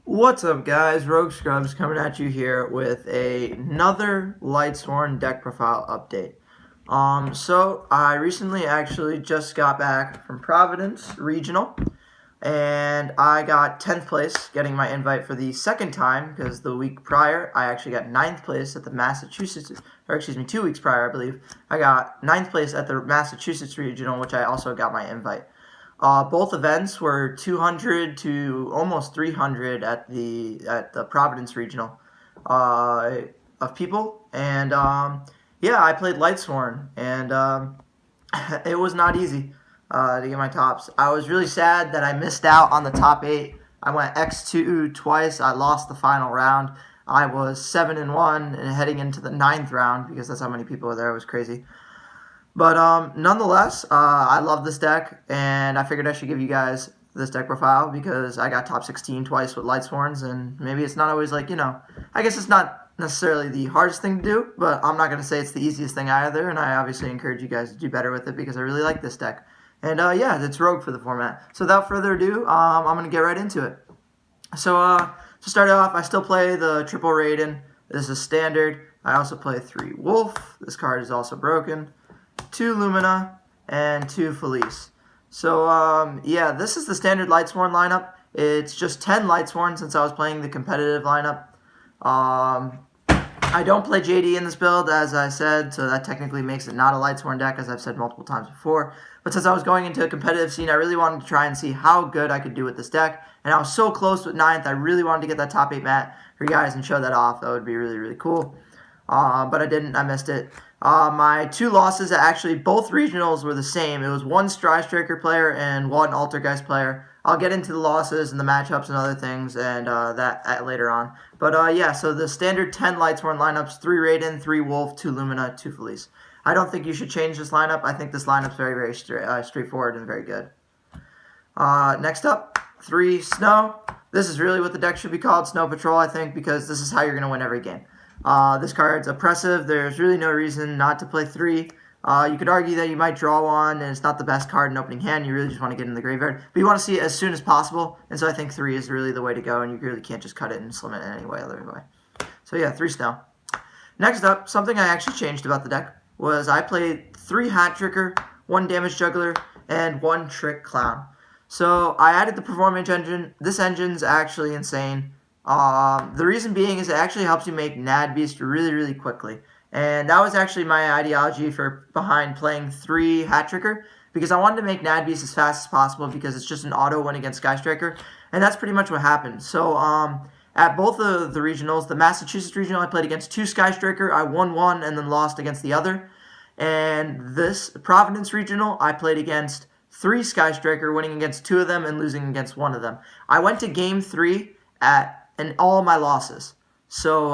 What's up, guys? Rogue Scrubs coming at you here with another Lightsworn deck profile update. So I recently actually just got back from Providence Regional, and I got 10th place, getting my invite for the second time, because the week prior I actually got 9th place at the Massachusetts, or excuse me, 2 weeks prior I believe, I got 9th place at the Massachusetts Regional, which I also got my invite. Both events were 200 to almost 300 at the Providence Regional of people, and yeah, I played Lightsworn, and it was not easy to get my tops. I was really sad that I missed out on the top 8. I went X2 twice. I lost the final round. I was 7-1 and heading into the 9th round because that's how many people were there. It was crazy. But nonetheless, I love this deck, and I figured I should give you guys this deck profile because I got top 16 twice with Lightsworns, and maybe it's not always like, I guess it's not necessarily the hardest thing to do, but I'm not going to say it's the easiest thing either, and I obviously encourage you guys to do better with it because I really like this deck. And yeah, it's Rogue for the format. So without further ado, I'm going to get right into it. So to start off, I still play the triple Raiden. This is standard. I also play 3 Wolf. This card is also broken. 2 Lumina, and 2 Felice. So, yeah, this is the standard Lightsworn lineup. It's just 10 Lightsworn since I was playing the competitive lineup. I don't play JD in this build, as I said, so that technically makes it not a Lightsworn deck, as I've said multiple times before. But since I was going into a competitive scene, I really wanted to try and see how good I could do with this deck. And I was so close with 9th, I really wanted to get that top 8 mat for you guys and show that off. That would be really, really cool. But I didn't. I missed it. My 2 losses, actually, both regionals were the same. It was 1 Striker player and 1 Altergeist player. I'll get into the losses and the matchups and other things and that later on. But yeah, so the standard 10 Lightsworn lineups, 3 Raiden, 3 Wolf, 2 Lumina, 2 Felice. I don't think you should change this lineup. I think this lineup's very, very straightforward and very good. Next up, 3 Snow. This is really what the deck should be called, Snow Patrol, I think, because this is how you're going to win every game. This card's oppressive. There's really no reason not to play 3. You could argue that you might draw 1, and it's not the best card in opening hand. You really just want to get in the graveyard. But you want to see it as soon as possible, and so I think 3 is really the way to go, and you really can't just cut it and slim it in any way, other way. So yeah, 3 Snow. Next up, something I actually changed about the deck was I played 3 Hat Tricker, 1 Damage Juggler, and 1 Trick Clown. So I added the Performance Engine. This engine's actually insane. The reason being is it actually helps you make Nad Beast really, really quickly. And that was actually my ideology behind playing 3 Hat Tricker, because I wanted to make Nad Beast as fast as possible because it's just an auto win against Sky Striker, and that's pretty much what happened. So at both of the regionals, the Massachusetts Regional, I played against 2 Sky Striker. I won 1 and then lost against the other. And this Providence Regional, I played against 3 Sky Striker, winning against 2 of them and losing against 1 of them. I went to Game 3 and all my losses. So,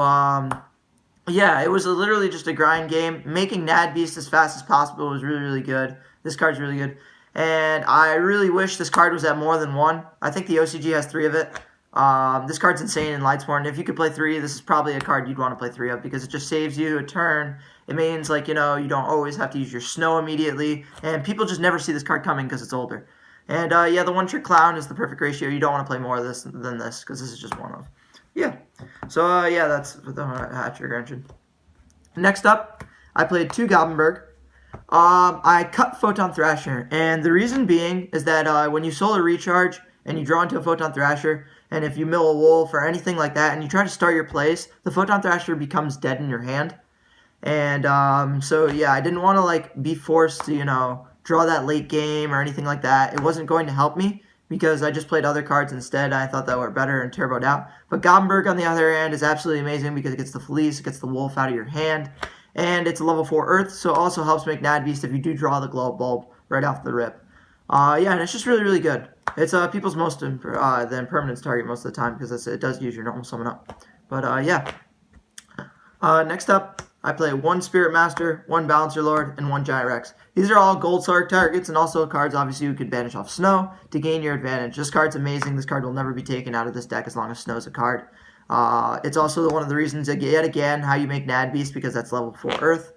yeah, it was literally just a grind game. Making Nad Beast as fast as possible was really, really good. This card's really good. And I really wish this card was at more than 1. I think the OCG has 3 of it. This card's insane in Lightsworn. If you could play 3, this is probably a card you'd want to play 3 of because it just saves you a turn. It means, like, you don't always have to use your Snow immediately. And people just never see this card coming because it's older. And, yeah, the 1 Trick Clown is the perfect ratio. You don't want to play more of this than this because this is just one of. Yeah. So, yeah, that's the Hat Tricker engine. Next up, I played 2 Goblinberg. I cut Photon Thrasher. And the reason being is that when you Solar Recharge and you draw into a Photon Thrasher, and if you mill a Wolf or anything like that, and you try to start your plays, the Photon Thrasher becomes dead in your hand. And so, yeah, I didn't want to, like, be forced to, draw that late game or anything like that. It wasn't going to help me because I just played other cards instead. I thought that were better and turboed out. But Goblinberg, on the other hand, is absolutely amazing because it gets the Felice, it gets the Wolf out of your hand, and it's a level 4 Earth, so it also helps make Nad Beast if you do draw the Glow Bulb right off the rip. Yeah, and it's just really, really good. It's people's most the impermanence target most of the time because it does use your normal summon up. But yeah. Next up, I play 1 Spirit Master, 1 Balancer Lord, and 1 Giant Rex. These are all Gold Sark targets and also cards, obviously, you could banish off Snow to gain your advantage. This card's amazing. This card will never be taken out of this deck as long as Snow's a card. It's also one of the reasons, yet again, how you make Nad Beast because that's level 4 Earth.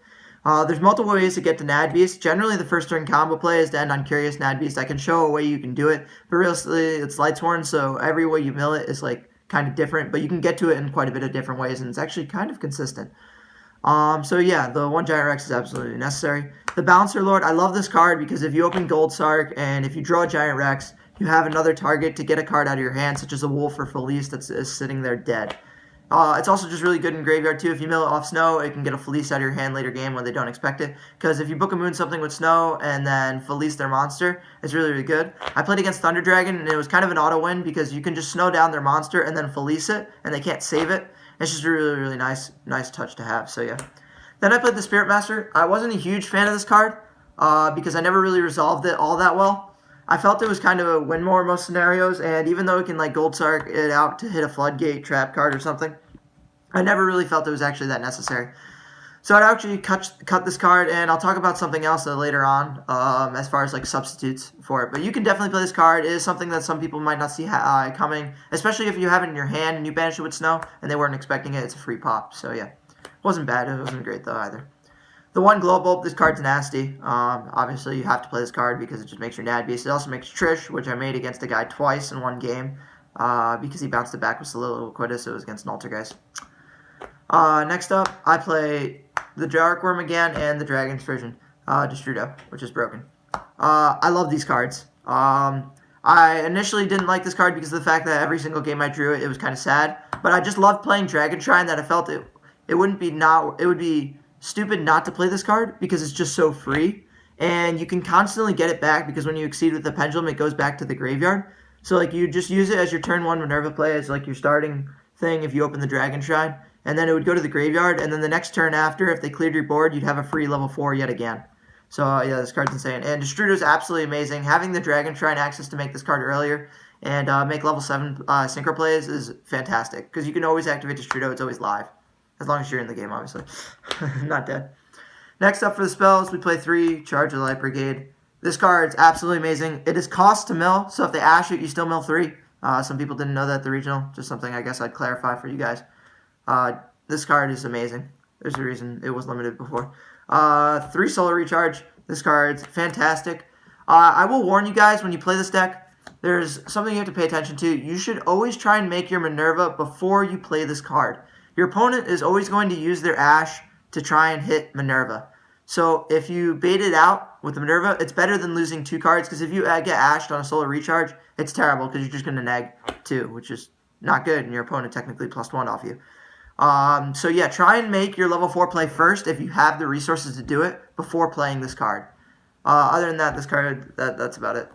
There's multiple ways to get to Nad Beast. Generally, the first turn combo play is to end on Curious Nad Beast. I can show a way you can do it, but realistically, it's Lightsworn, so every way you mill it is like kind of different, but you can get to it in quite a bit of different ways, and it's actually kind of consistent. So yeah, the 1 Giant Rex is absolutely necessary. The Bouncer Lord, I love this card because if you open Gold Sark and if you draw a Giant Rex, you have another target to get a card out of your hand, such as a Wolf or Felice that's sitting there dead. It's also just really good in Graveyard too. If you mill it off Snow, it can get a Felice out of your hand later game when they don't expect it. Because if you Book of Moon something with Snow and then Felice their monster, it's really, really good. I played against Thunder Dragon and it was kind of an auto win because you can just Snow down their monster and then Felice it and they can't save it. It's just a really, really nice touch to have. So yeah. Then I played the Spirit Master. I wasn't a huge fan of this card because I never really resolved it all that well. I felt it was kind of a win more in most scenarios, and even though it can like Gold Sark it out to hit a Floodgate trap card or something, I never really felt it was actually that necessary. So I'd actually cut this card, and I'll talk about something else later on as far as like substitutes for it. But you can definitely play this card. It is something that some people might not see coming, especially if you have it in your hand and you banish it with Snow and they weren't expecting it. It's a free pop, so yeah. It wasn't bad. It wasn't great though either. The 1 Glow Bulb, this card's nasty. Obviously, you have to play this card because it just makes your Nad Beast. It also makes Trish, which I made against a guy twice in one game because he bounced it back with Soliloquidus. It was against an Altergeist. Next up, I play the Dark Worm again and the Dragon's version, Destrudo, which is broken. I love these cards. I initially didn't like this card because of the fact that every single game I drew it was kind of sad. But I just loved playing Dragon Shrine that I felt it would be stupid not to play this card because it's just so free. And you can constantly get it back because when you exceed with the Pendulum, it goes back to the graveyard. So like you just use it as your turn 1 Minerva play as like your starting thing if you open the Dragon Shrine. And then it would go to the graveyard, and then the next turn after, if they cleared your board, you'd have a free level 4 yet again. So yeah, this card's insane. And Destrudo is absolutely amazing. Having the Dragon Shrine access to make this card earlier and make level 7 synchro plays is fantastic. Because you can always activate Destrudo, it's always live. As long as you're in the game, obviously. Not dead. Next up for the spells, we play 3 Charge of the Light Brigade. This card's absolutely amazing. It is cost to mill, so if they ash it, you still mill 3. Some people didn't know that at the regional. Just something I guess I'd clarify for you guys. This card is amazing. There's a reason it was limited before. 3 Solar Recharge. This card's fantastic. I will warn you guys when you play this deck, there's something you have to pay attention to. You should always try and make your Minerva before you play this card. Your opponent is always going to use their Ash to try and hit Minerva. So if you bait it out with the Minerva, it's better than losing 2 cards, because if you get ashed on a Solar Recharge, it's terrible because you're just going to neg 2, which is not good, and your opponent technically +1 off you. So yeah, try and make your level 4 play first if you have the resources to do it before playing this card. Other than that, this card, that's about it.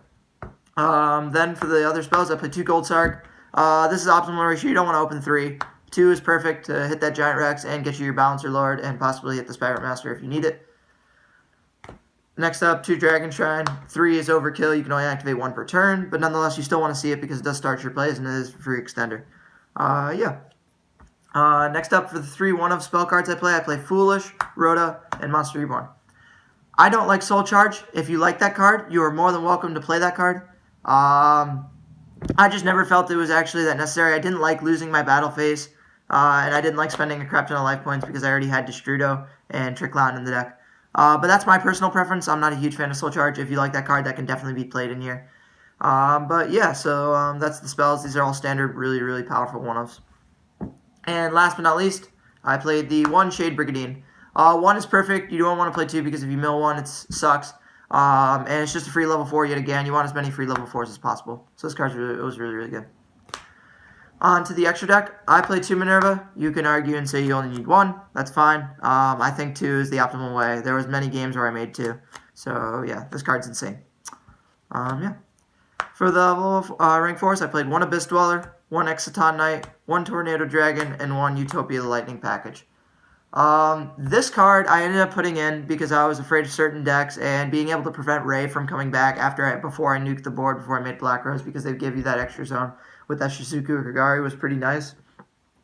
Then for the other spells, I play 2 Gold Sark. This is optimal ratio. You don't want to open 3. 2 is perfect to hit that Giant Rex and get you your Balancer Lord and possibly hit the Spirit Master if you need it. Next up, 2 Dragon Shrine. 3 is overkill. You can only activate 1 per turn, but nonetheless, you still want to see it because it does start your plays and it is a free extender. Yeah. Next up, for the 3 1-of spell cards I play Foolish, Rhoda, and Monster Reborn. I don't like Soul Charge. If you like that card, you are more than welcome to play that card. I just never felt it was actually that necessary. I didn't like losing my battle phase, and I didn't like spending a crap ton of life points because I already had Destrudo and Trick Clown in the deck. But that's my personal preference. I'm not a huge fan of Soul Charge. If you like that card, that can definitely be played in here. But yeah, so that's the spells. These are all standard, really, really powerful 1-ofs. And last but not least, I played the 1 Shade Brigadine. 1 is perfect. You don't want to play 2 because if you mill 1, it sucks. And it's just a free level 4 yet again. You want as many free level 4s as possible. So this card was really, really good. On to the extra deck. I play 2 Minerva. You can argue and say you only need 1. That's fine. I think 2 is the optimal way. There was many games where I made 2. So yeah, this card's insane. Yeah. For the level rank 4s, I played 1 Abyss Dweller, 1 Exciton Knight, 1 Tornado Dragon, and 1 Utopia the Lightning package. This card I ended up putting in because I was afraid of certain decks and being able to prevent Ray from coming back before I nuked the board, before I made Black Rose, because they give you that extra zone with that Shizuku Kagari was pretty nice.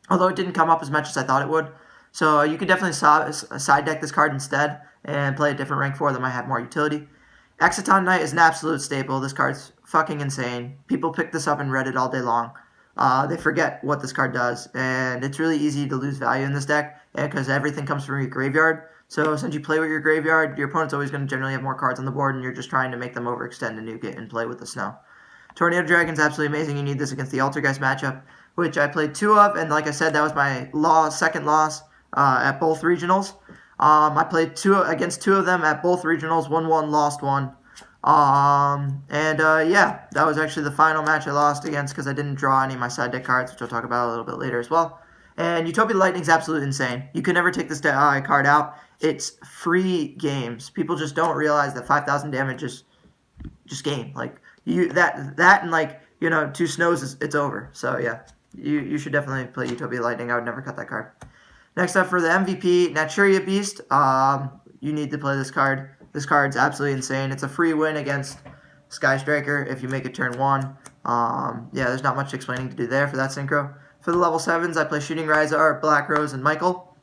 Although it didn't come up as much as I thought it would. So you could definitely side deck this card instead and play a different rank 4 that might have more utility. Exciton Knight is an absolute staple. This card's fucking insane. People pick this up in Reddit all day long. They forget what this card does, and it's really easy to lose value in this deck because everything comes from your graveyard. So since you play with your graveyard, your opponent's always going to generally have more cards on the board, and you're just trying to make them overextend and nuke it and play with the snow. Tornado Dragon's absolutely amazing. You need this against the Altergeist matchup. which I played 2 of, and like I said, that was my second loss at both regionals. I played against 2 of them at both regionals, won 1, lost 1. Yeah, that was actually the final match I lost against because I didn't draw any of my side deck cards, which I'll talk about a little bit later as well. And Utopia Lightning is absolutely insane. You can never take this card out. It's free games. People just don't realize that 5,000 damage is just game. Like that and like 2 snows, it's over. So yeah, you should definitely play Utopia Lightning. I would never cut that card. Next up for the MVP, Naturia Beast. You need to play this card. This card's absolutely insane. It's a free win against Sky Striker if you make it turn 1. Yeah, there's not much explaining to do there for that synchro. For the level 7s, I play Shooting Rizar, Black Rose, and Michael.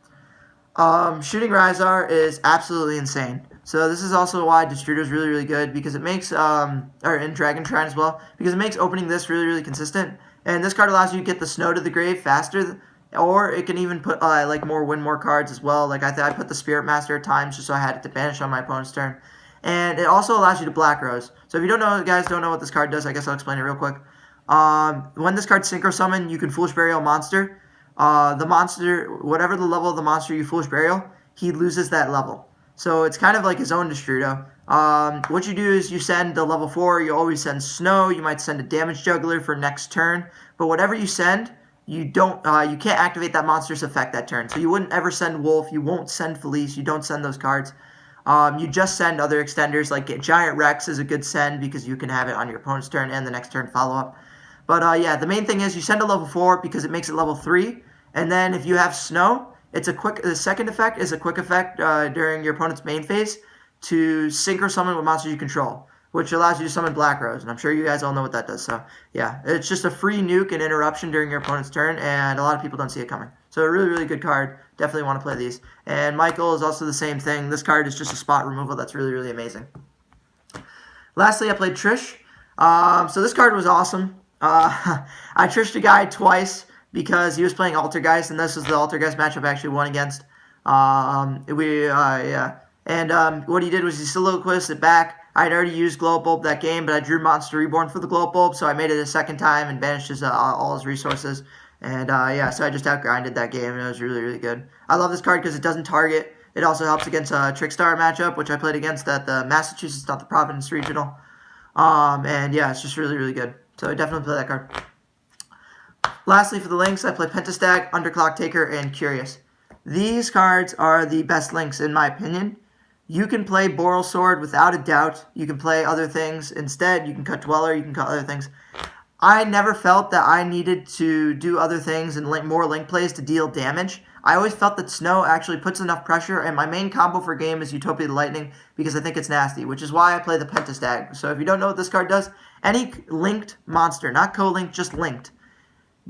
Shooting Rizar is absolutely insane. So this is also why Destrudo is really, really good, because it makes, or in Dragon Shrine as well, because it makes opening this really, really consistent. And this card allows you to get the Snow to the grave faster, or it can even put win more cards as well. Like I put the Spirit Master at times just so I had it to banish on my opponent's turn. And it also allows you to Black Rose. So if you guys don't know what this card does, I guess I'll explain it real quick. When this card Synchro Summon, you can Foolish Burial a monster. The monster, whatever the level of the monster you Foolish Burial, he loses that level. So it's kind of like his own Destrudo. What you do is you send the level 4, you always send Snow, you might send a Damage Juggler for next turn, but whatever you send, you can't activate that monster's effect that turn. So you wouldn't ever send Wolf, you won't send Felice, you don't send those cards. You just send other extenders, like Giant Rex is a good send because you can have it on your opponent's turn and the next turn follow-up. But yeah, the main thing is you send a level 4 because it makes it level 3, and then if you have Snow, the second effect is a quick effect during your opponent's main phase to Synchro Summon with monsters you control, which allows you to summon Black Rose, and I'm sure you guys all know what that does. So yeah, it's just a free nuke and interruption during your opponent's turn, and a lot of people don't see it coming. So a really, really good card. Definitely want to play these. And Michael is also the same thing. This card is just a spot removal that's really, really amazing. Lastly, I played Trish. So this card was awesome. I trished a guy twice because he was playing Altergeist, and this was the Altergeist matchup I actually won against. Yeah. And what he did was he soliloquized it back. I'd already used Glow Bulb that game, but I drew Monster Reborn for the Glow Bulb, so I made it a second time and banished all his resources. And yeah, so I just outgrinded that game, and it was really, really good. I love this card because it doesn't target. It also helps against a Trickstar matchup, which I played against at the Massachusetts, not the Providence Regional. And yeah, it's just really, really good. So I definitely play that card. Lastly, for the links, I play Pentastag, Underclock Taker, and Curious. These cards are the best links, in my opinion. You can play Boral Sword without a doubt. You can play other things instead. You can cut Dweller, you can cut other things. I never felt that I needed to do other things and more link plays to deal damage. I always felt that Snow actually puts enough pressure, and my main combo for game is Utopia Lightning because I think it's nasty, which is why I play the Pentastag. So if you don't know what this card does, any linked monster, not co-linked, just linked,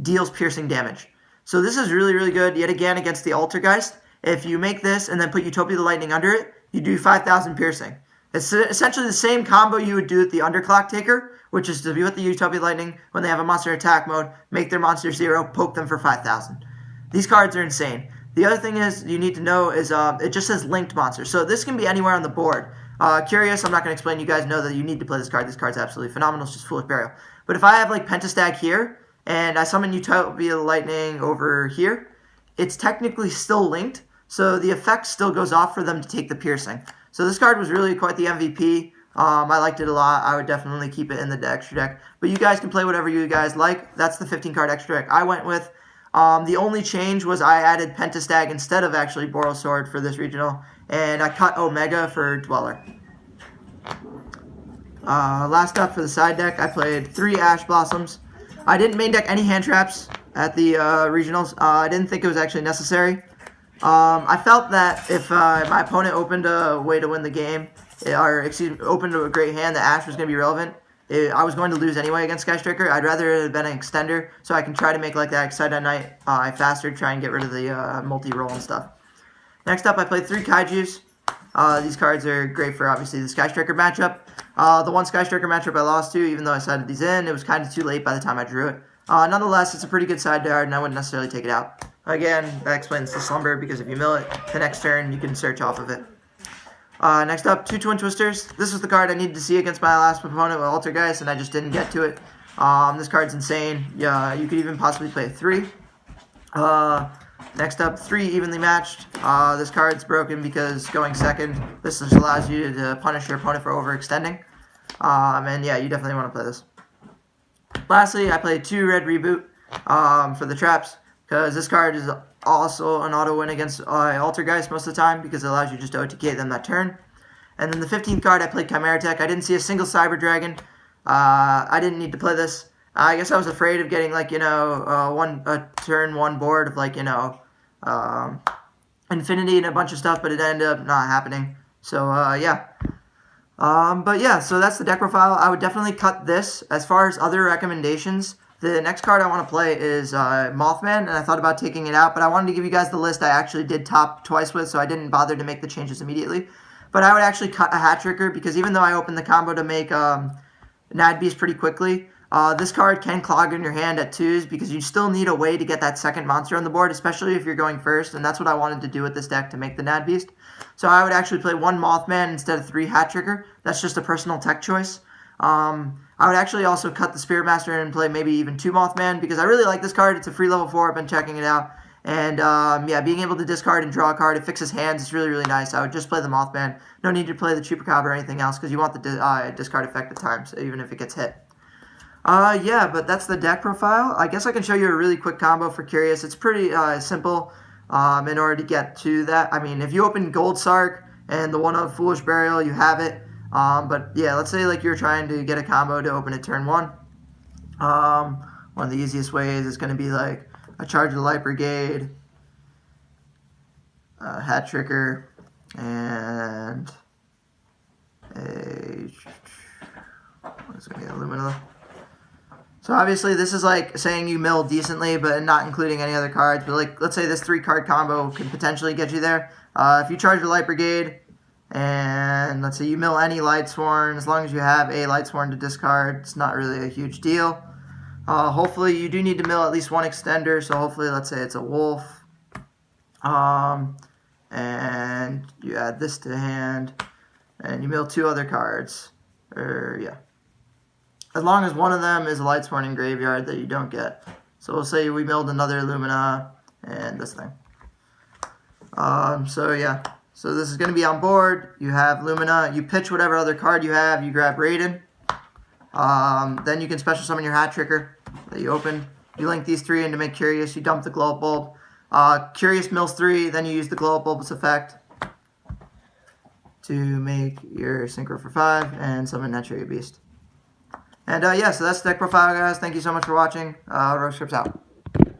deals piercing damage. So this is really, really good, yet again, against the Altergeist. If you make this and then put Utopia Lightning under it, you do 5,000 piercing. It's essentially the same combo you would do with the Underclock Taker, which is to be with the Utopia Lightning when they have a monster attack mode, make their monster 0, poke them for 5,000. These cards are insane. The other thing is you need to know is it just says linked monster. So this can be anywhere on the board. Curious, I'm not going to explain. You guys know that you need to play this card. This card's absolutely phenomenal. It's just Foolish Burial. But if I have like Pentastag here, and I summon Utopia Lightning over here, it's technically still linked, so the effect still goes off for them to take the piercing. So this card was really quite the MVP. I liked it a lot. I would definitely keep it in the extra deck. But you guys can play whatever you guys like. That's the 15-card extra deck I went with. The only change was I added Pentastag instead of actually Boral Sword for this regional, and I cut Omega for Dweller. Last up for the side deck, I played 3 Ash Blossoms. I didn't main deck any hand traps at the regionals. I didn't think it was actually necessary. I felt that if my opponent opened a way to win the game, opened a great hand, that Ash was going to be relevant. I was going to lose anyway against Sky Striker. I'd rather it have been an extender, so I can try to make like that Excite Knight faster, try and get rid of the multi-roll and stuff. Next up, I played 3 Kaijus. These cards are great for, obviously, the Sky Striker matchup. The one Sky Striker matchup I lost to, even though I sided these in, it was kind of too late by the time I drew it. Nonetheless, it's a pretty good side card, and I wouldn't necessarily take it out. Again, that explains the Slumber, because if you mill it, the next turn, you can search off of it. Next up, 2 Twin Twisters. This was the card I needed to see against my last opponent with Altergeist, and I just didn't get to it. This card's insane. Yeah, you could even possibly play a 3. Next up, 3 evenly matched. This card's broken because going second, this just allows you to punish your opponent for overextending. And yeah, you definitely want to play this. Lastly, I played 2 red reboot for the traps, because this card is also an auto win against Altergeist most of the time, because it allows you just to OTK them that turn. And then the 15th card, I played Chimera Tech. I didn't see a single Cyber Dragon. I didn't need to play this. I guess I was afraid of getting, like, a turn 1 board of, like, Infinity and a bunch of stuff, but it ended up not happening. So, yeah. But yeah, so that's the deck profile. I would definitely cut this. As far as other recommendations, the next card I want to play is Mothman, and I thought about taking it out, but I wanted to give you guys the list I actually did top twice with, so I didn't bother to make the changes immediately. But I would actually cut a Hat Tricker, because even though I opened the combo to make Nad Beast pretty quickly, this card can clog in your hand at 2s, because you still need a way to get that second monster on the board, especially if you're going first, and that's what I wanted to do with this deck to make the Nad Beast. So I would actually play 1 Mothman instead of 3 Hat Tricker. That's just a personal tech choice. I would actually also cut the Spirit Master and play maybe even 2 Mothman, because I really like this card. It's a free level 4. I've been checking it out. And yeah, being able to discard and draw a card, it fixes hands. It's really, really nice. I would just play the Mothman. No need to play the Chupacabra or anything else, because you want the discard effect at times, even if it gets hit. Yeah, but that's the deck profile. I guess I can show you a really quick combo for Curious. It's pretty simple in order to get to that. I mean, if you open Gold Sark and the one of Foolish Burial, you have it. But yeah, let's say like you're trying to get a combo to open it turn 1. One of the easiest ways is going to be like a Charge of the Light Brigade, a Hat Tricker, and a what's going to be Illumina. So obviously this is like saying you mill decently, but not including any other cards. But like, let's say this 3-card combo could potentially get you there. If you charge the Light Brigade, and let's say you mill any Lightsworn, as long as you have a Lightsworn to discard, it's not really a huge deal. Hopefully you do need to mill at least 1 extender, so hopefully let's say it's a Wolf. And you add this to hand, and you mill 2 other cards. Yeah. As long as one of them is a Lightsworn in graveyard that you don't get. So we'll say we milled another Illumina and this thing. So yeah. So this is going to be on board. You have Lumina. You pitch whatever other card you have. You grab Raiden. Then you can special summon your Hat Tricker that you open. You link these 3 in to make Curious. You dump the Glow Up Bulb. Curious mills 3. Then you use the Glow Up Bulb's effect to make your Synchro for 5 and summon Natural Beast. And yeah, so that's the deck profile, guys. Thank you so much for watching. Rogue Scripts out.